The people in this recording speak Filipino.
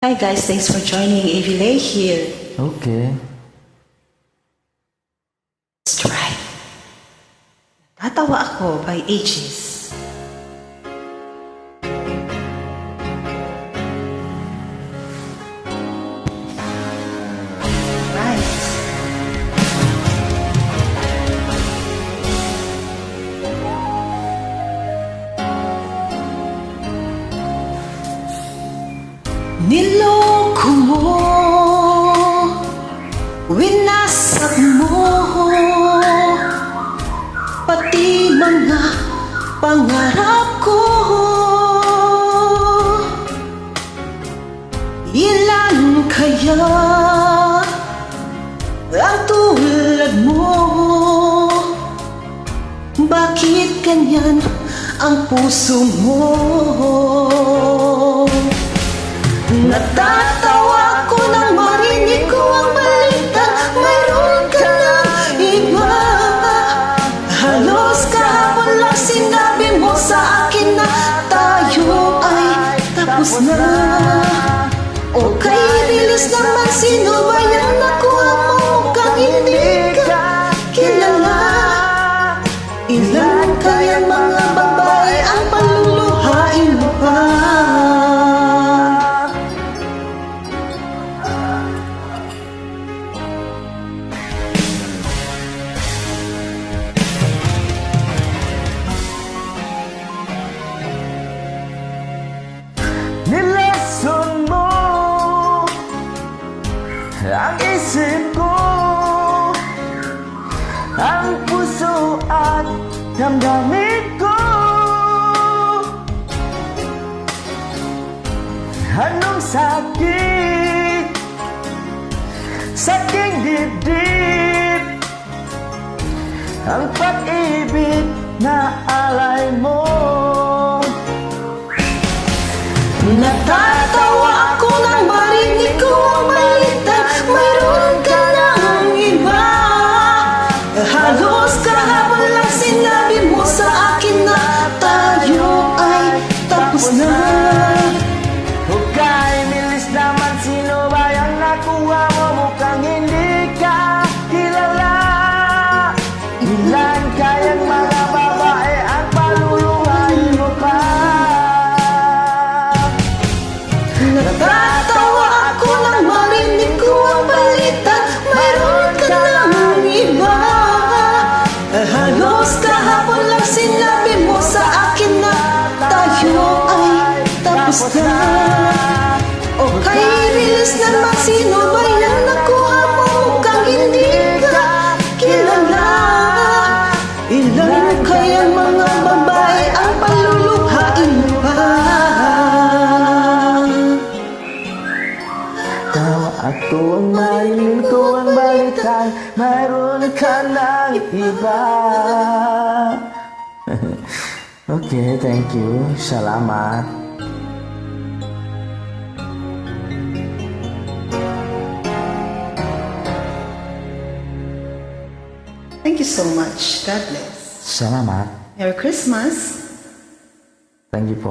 Hi guys, thanks for joining. Avilay here. Okay. Let's try. Tatawa Ako by Aegis. Right. Niloko mo, winasak mo, pati mga pangarap ko. Ilan kaya ang tulad mo? Bakit ganyan ang puso mo? Natatawa ko nang marinig ko ang balita, mayroon ka ng iba. Halos kahapon lang sinabi mo sa akin na tayo ay tapos na. O kay bilis naman, sino ba yan? Nakuha mo mukhang hindi ka kilala. Ilan kaya mga babae ang paluluhain mo pa? Nilason mo ang isip ko, ang puso at damdamin ko. Anong sakit sa aking dibdib, ang pag-ibig na alay mo. Natatawa ako nang marinig ko ang balita, mayroon ka ng iba. Halos kahapon lang sinabi mo sa akin na tayo ay tapos na. Hukay, milis naman, sino ba yung nakuha mo? Mukhang hindi ka kilala. Ilan kayang mga babae ang paluluhain mo pa? Natatawa ako nang marinig ko ang balita, mayroon ka ng iba. Halos kahapon lang sinabi mo sa akin na tayo ay tapos na. O kay bilis naman, sino ba yan? Nakuha mo mukhang hindi ka kilala. Ilan kaya mga babae ang paluluhain mo pa? Tawa ako ang marinig ko ang balitan, mayroon ka ng iba. Okay, thank you. Salamat. Thank you so much. God bless. Salamat. Merry Christmas. Thank you po.